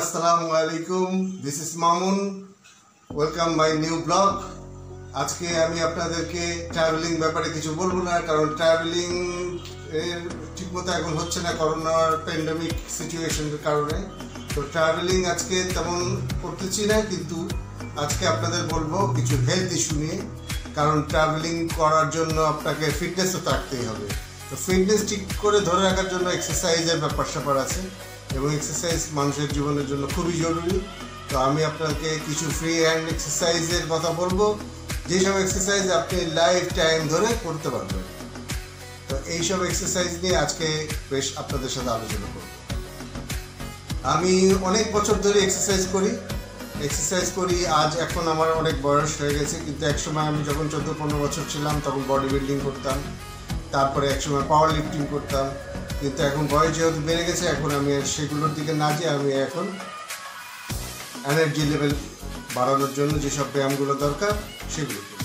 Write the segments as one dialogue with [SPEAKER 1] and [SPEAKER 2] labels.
[SPEAKER 1] আসসালামু আলাইকুম, this is Mamun. Welcome my new blog. আজকে আমি আপনাদেরকে ট্রাভেলিং ব্যাপারে কিছু বলবো না, কারণ ট্রাভেলিং এর ঠিকমতো এখন হচ্ছে না করোনার প্যান্ডেমিক সিচুয়েশনের কারণে। তো ট্রাভেলিং আজকে তেমন করতেছি না, কিন্তু আজকে আপনাদের বলবো কিছু হেলথ ইস্যু নিয়ে। কারণ ট্রাভেলিং করার জন্য আপনাকে ফিটনেসও থাকতেই হবে। তো ফিটনেস ঠিক করে ধরে রাখার জন্য এক্সারসাইজের ব্যাপার স্যাপার আছে, এবং এক্সারসাইজ মানুষের জীবনের জন্য খুবই জরুরি। তো আমি আপনাকে কিছু ফ্রি হ্যান্ড এক্সারসাইজের কথা বলবো, যেসব এক্সারসাইজ আপনি লাইফ টাইম ধরে করতে পারবেন। তো এইসব এক্সারসাইজ নিয়ে আজকে বেশ আপনাদের সাথে আলোচনা করব। আমি অনেক বছর ধরে এক্সারসাইজ করি। আজ এখন আমার অনেক বয়স হয়ে গেছে, কিন্তু একসময় আমি যখন 14-15 বছর ছিলাম তখন বডি বিল্ডিং করতাম, তারপরে একসময় পাওয়ার লিফটিং করতাম। কিন্তু এখন বয়স যেহেতু বেড়ে গেছে, এখন আমি সেগুলোর দিকে না যেয়ে আমি এখন এনার্জি লেভেল বাড়ানোর জন্য যেসব ব্যায়ামগুলো দরকার সেগুলো করি।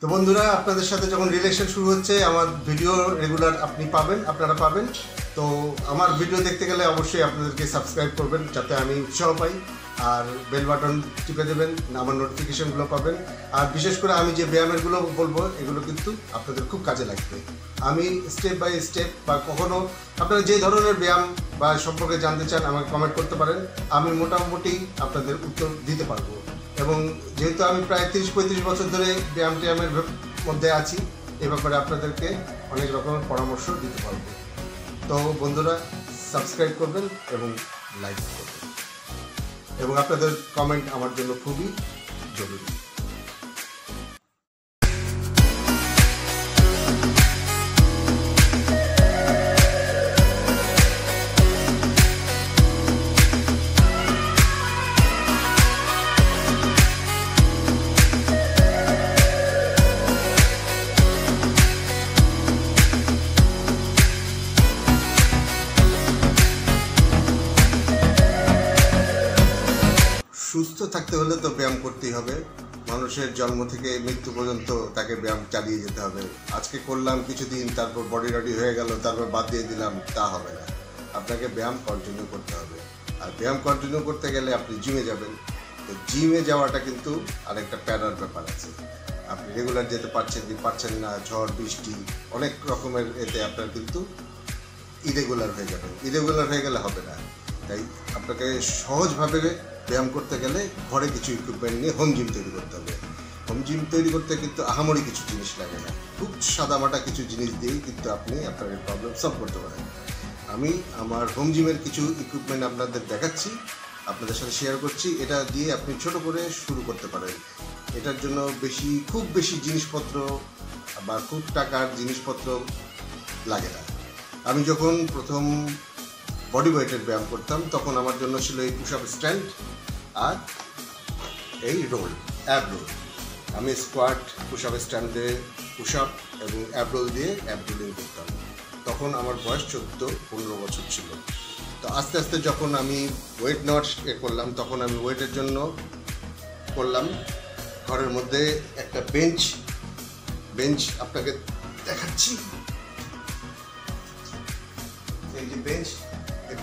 [SPEAKER 1] তো বন্ধুরা, আপনাদের সাথে যখন রিলেশন শুরু হচ্ছে, আমার ভিডিও রেগুলার আপনারা পাবেন। তো আমার ভিডিও দেখতে গেলে অবশ্যই আপনাদেরকে সাবস্ক্রাইব করবেন, যাতে আমি উৎসাহ পাই। আর বেল বাটন টিপে দেবেন, আমার নোটিফিকেশনগুলো পাবেন। আর বিশেষ করে আমি যে ব্যায়ামেরগুলো বলবো, এগুলো কিন্তু আপনাদের খুব কাজে লাগবে। আমি স্টেপ বাই স্টেপ, বা কখনো আপনারা যে ধরনের ব্যায়াম বা সম্পর্কে জানতে চান আমাকে কমেন্ট করতে পারেন। আমি মোটামুটি আপনাদের উত্তর দিতে পারবো। এবং যেহেতু আমি প্রায় 30-35 বছর ধরে ব্যায়ামের মধ্যে আছি, এ ব্যাপারে আপনাদেরকে অনেক রকমের পরামর্শ দিতে পারবো। তো বন্ধুরা, সাবস্ক্রাইব করবেন এবং লাইক করবেন, এবং আপনাদের কমেন্ট আমার জন্য খুবই জরুরি। সুস্থ থাকতে হলে তো ব্যায়াম করতেই হবে। মানুষের জন্ম থেকে মৃত্যু পর্যন্ত তাকে ব্যায়াম চালিয়ে যেতে হবে। আজকে করলাম কিছুদিন, তারপর বডি রেডি হয়ে গেল, তারপর বাদ দিয়ে দিলাম, তা হবে না। আপনাকে ব্যায়াম কন্টিনিউ করতে হবে। আর ব্যায়াম কন্টিনিউ করতে গেলে আপনি জিমে যাবেন। তো জিমে যাওয়াটা কিন্তু আরেকটা প্যারার ব্যাপার আছে। আপনি রেগুলার যেতে পারছেন না, ঝড় বৃষ্টি অনেক রকমের এতে আপনার কিন্তু ইরেগুলার হয়ে গেলে হবে না। তাই আপনাকে সহজভাবে ব্যায়াম করতে গেলে ঘরে কিছু ইকুইপমেন্ট নিয়ে হোম জিম তৈরি করতে হবে। হোম জিম তৈরি করতে কিন্তু আহামরি কিছু জিনিস লাগে না, খুব সাদামাটা কিছু জিনিস দিয়েই কিন্তু আপনি আপনার প্রবলেম সলভ করতে পারেন। আমি আমার হোম জিমের কিছু ইকুইপমেন্ট আপনাদের দেখাচ্ছি, আপনাদের সাথে শেয়ার করছি। এটা দিয়ে আপনি ছোট করে শুরু করতে পারেন। এটার জন্য খুব বেশি জিনিসপত্র বা খুব টাকার জিনিসপত্র লাগে না। আমি যখন প্রথম বডি ওয়েটের ব্যায়াম করতাম, তখন আমার জন্য ছিল এই পুশ আপ স্ট্যান্ড আর এই অ্যাব রোল। আমি স্কোয়াট, পুশ আপ স্ট্যান্ডে পুশ আপ এবং অ্যাব রোল দিয়ে অ্যাব রোলিং করতাম। তখন আমার বয়স 14-15 বছর ছিল। তো আস্তে আস্তে যখন আমি ওয়েট নেওয়ার করলাম, তখন আমি ওয়েটের জন্য করলাম ঘরের মধ্যে একটা বেঞ্চ আপনাকে দেখাচ্ছি। এই যে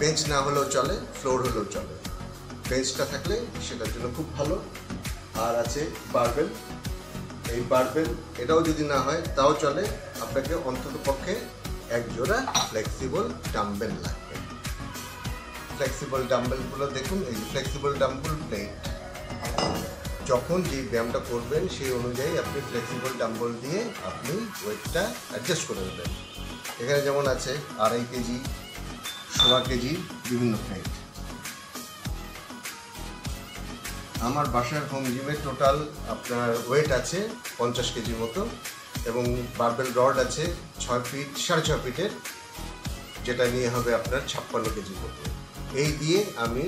[SPEAKER 1] বেঞ্চ না হলেও চলে, ফ্লোর হলেও চলে। বেঞ্চটা থাকলে সেটার জন্য খুব ভালো। আর আছে বারবেল। এই বারবেল, এটাও যদি না হয় তাও চলে। আপনাকে অন্তত পক্ষে এক জোড়া ফ্লেক্সিবল ডাম্বেল লাগবে। ফ্লেক্সিবল ডাম্বেলগুলো দেখুন, এই ফ্লেক্সিবল ডাম্বেল প্লেট। যখন যে ব্যায়ামটা করবেন সেই অনুযায়ী আপনি ফ্লেক্সিবল ডাম্বেল দিয়ে আপনি ওয়েটটা অ্যাডজাস্ট করে নেবেন। এখানে যেমন আছে 2.5 কেজি, 16 কেজি, বিভিন্ন প্লেট। আমার বাসার হোম জিমে টোটাল আপনার ওয়েট আছে 50 কেজির মতো, এবং বারবেল রড আছে 6 ফিট, 6.5 ফিটের, যেটা নিয়ে হবে আপনার 56 কেজির মতো। এই দিয়ে আমি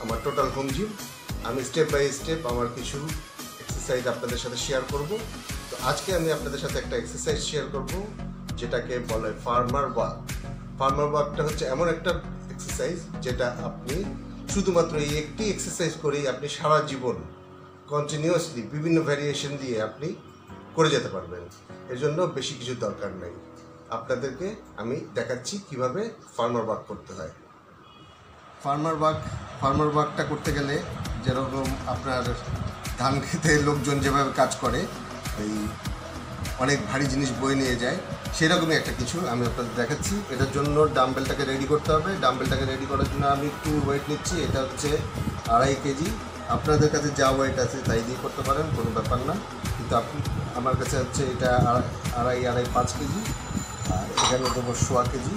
[SPEAKER 1] আমার টোটাল হোম জিম আমি স্টেপ বাই স্টেপ আমার কিছু এক্সারসাইজ আপনাদের সাথে শেয়ার করব। তো আজকে আমি আপনাদের সাথে একটা এক্সারসাইজ শেয়ার করব যেটাকে বলে ফার্মার ওয়াক। ফার্মার ওয়াকটা হচ্ছে এমন একটা এক্সারসাইজ যেটা আপনি শুধুমাত্র এই একটি এক্সারসাইজ করেই আপনি সারা জীবন কন্টিনিউয়াসলি বিভিন্ন ভ্যারিয়েশন দিয়ে আপনি করে যেতে পারবেন। এর জন্য বেশি কিছু দরকার নাই। আপনাদেরকে আমি দেখাচ্ছি কিভাবে ফার্মার ওয়াক করতে হয়। ফার্মার ওয়াকটা করতে গেলে যেরকম আপনার ধান খেতে লোকজন যেভাবে কাজ করে ওই অনেক ভারী জিনিস বয়ে নিয়ে যায়, সেরকমই একটা কিছু আমি আপনাদের দেখাচ্ছি। এটার জন্য ডাম্বেলটাকে রেডি করতে হবে। ডাম্বেলটাকে রেডি করার জন্য আমি একটু ওয়েট নিচ্ছি। এটা হচ্ছে 2.5 কেজি। আপনাদের কাছে যা ওয়েট আছে তাই দিয়ে করতে পারেন, কোনো ব্যাপার না। কিন্তু আমার কাছে হচ্ছে এটা 2.5 কেজি। আর এখানে দেবো 1.25 কেজি।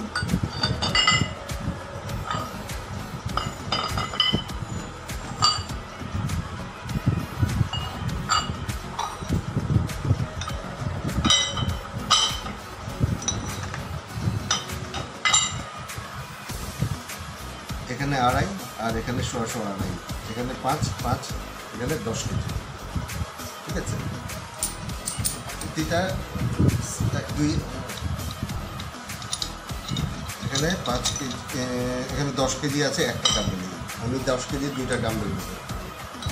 [SPEAKER 1] এখানে 2.5 আর এখানে 2.5, এখানে 5, এখানে 10 কেজি। ঠিক আছে, প্রতিটা এখানে 5 কেজি, এখানে 10 কেজি আছে একটা ডাম্বেল। আমি 10 কেজি 2টা ডাম্বেল নেব।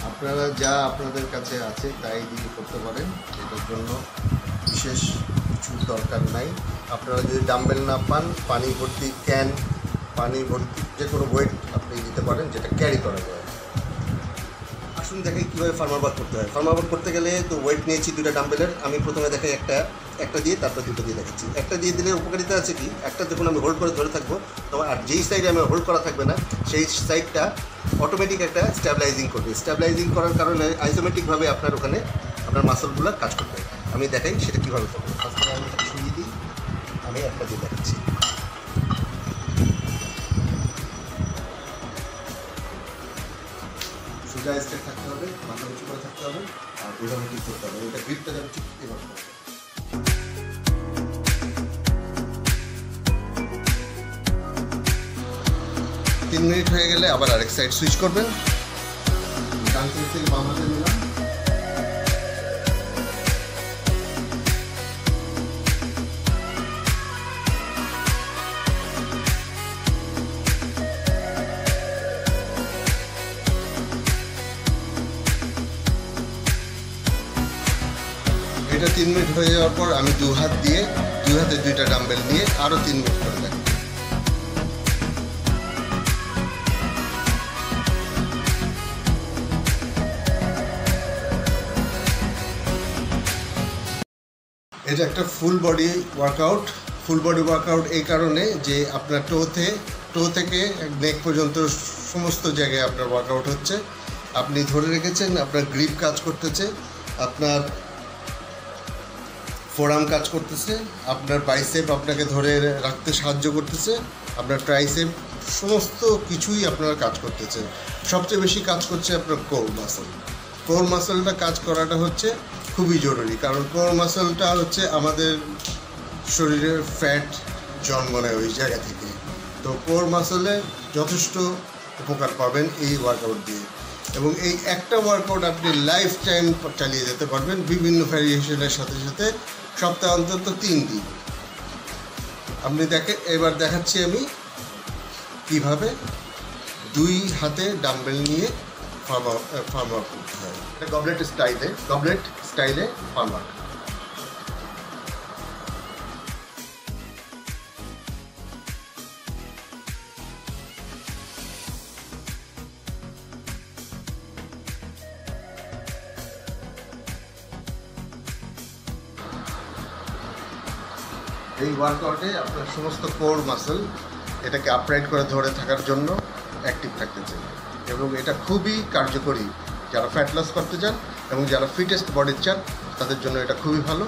[SPEAKER 1] আপনারা যা আপনাদের কাছে আছে তাই দিয়ে করতে পারেন, এটার জন্য বিশেষ কিছু দরকার নাই। আপনারা যদি ডাম্বেল না পান, পানি ভর্তি ক্যান, পানি ভর্তি যে কোনো ওয়েট আপনি দিতে পারেন যেটা ক্যারি করা যায়। আসুন দেখাই কীভাবে ফার্মার ওয়াক করতে হয়। ফার্মার ওয়াক করতে গেলে তো ওয়েট নিয়েছি 2টা ডাম্বেলের। আমি প্রথমে দেখাই একটা দিয়ে, তারপর 2টো দিয়ে দেখাচ্ছি। একটা দিয়ে দিলে উপকারিতা আছে কি, একটা যখন আমি হোল্ড করে ধরে থাকবো, তবে আর যেই সাইডে আমি হোল্ড করা থাকবে না সেই সাইডটা অটোমেটিক একটা স্ট্যাবিলাইজিং করবে। স্ট্যাবিলাইজিং করার কারণে আইসোমেটিকভাবে আপনার ওখানে আপনার মাসলগুলো কাজ করবে। আমি দেখাই সেটা কীভাবে করবো। ফার্স্টে আমি এটা সরিয়ে দিই, আমি একটা দিয়ে দেখাচ্ছি। সোজা স্টেপ থাকতে হবে, মাথা উঁচু করে থাকতে হবে, আর এভাবে ঠিক করতে হবে। এটা গ্রিপটা যাবে ঠিক এভাবে। 3 মিনিট হয়ে গেলে আবার আরেক সাইড সুইচ করবেন। ডান সাইড থেকে বাম হাতে নিলাম। এটা 3 মিনিট হয়ে যাওয়ার পর আমি 2 হাতে 2টা ডাম্বেল নিয়ে আরও 3 মিনিট করে রাখি। এটা একটা full body workout. Full body workout এই কারণে যে আপনার টো থেকে নেক পর্যন্ত সমস্ত জায়গায় আপনার ওয়ার্কআউট হচ্ছে। আপনি ধরে রেখেছেন, আপনার গ্রিপ কাজ করতেছে, আপনার ফোরাম কাজ করতেছে, আপনার বাইসেপ আপনাকে ধরে রাখতে সাহায্য করতেছে, আপনার ট্রাইসেপ, সমস্ত কিছুই আপনার কাজ করতেছে। সবচেয়ে বেশি কাজ করছে আপনার কোর মাসল। কোর মাসলটা কাজ করাটা হচ্ছে খুবই জরুরি, কারণ কোর মাসলটা হচ্ছে আমাদের শরীরের ফ্যাট জন্ম নেয় ওই জায়গা থেকে। তো কোর মাসলে যথেষ্ট উপকার পাবেন এই ওয়ার্কআউট দিয়ে, এবং এই একটা ওয়ার্কআউট আপনি লাইফ টাইম চালিয়ে যেতে পারবেন বিভিন্ন ভ্যারিয়েশনের সাথে সাথে, সপ্তাহে অন্তত 3 দিন। আপনি এবার দেখাচ্ছি আমি কিভাবে 2 হাতে ডাম্বেল নিয়ে ফার্ম ওয়ার্ক করতে হয়। এটা গবলেট স্টাইলে ফার্ম ওয়ার্ক। এই ওয়ার্কআউটে আপনার সমস্ত কোর মাসল এটাকে আপরাইট করে ধরে থাকার জন্য অ্যাক্টিভ থাকতেছে, এবং এটা খুবই কার্যকরী যারা ফ্যাট লস করতে চান এবং যারা ফিটেস্ট বডির চান তাদের জন্য এটা খুবই ভালো।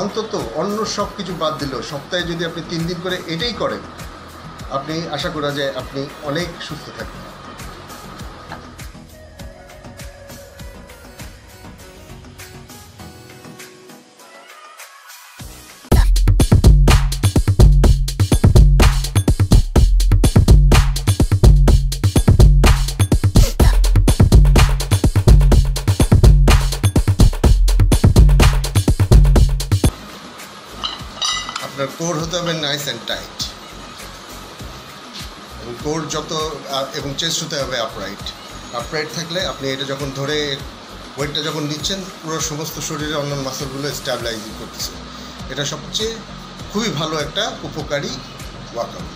[SPEAKER 1] অন্তত অন্য সব কিছু বাদ দিলেও সপ্তাহে যদি আপনি 3 দিন করে এটাই করেন, আপনি আশা করা যায় আপনি অনেক সুস্থ থাকবেন। আপনার কোর হতে হবে নাইস অ্যান্ড টাইট, এবং কোর যত এবং চেস্ট হতে হবে আপরাইট থাকলে আপনি এটা যখন ধরে ওয়েটটা যখন নিচ্ছেন পুরো সমস্ত শরীরের অন্যান্য মাসলগুলো স্ট্যাবিলাইজিং করতেছে। এটা সবচেয়ে খুবই ভালো একটা উপকারী ওয়ার্কআউট।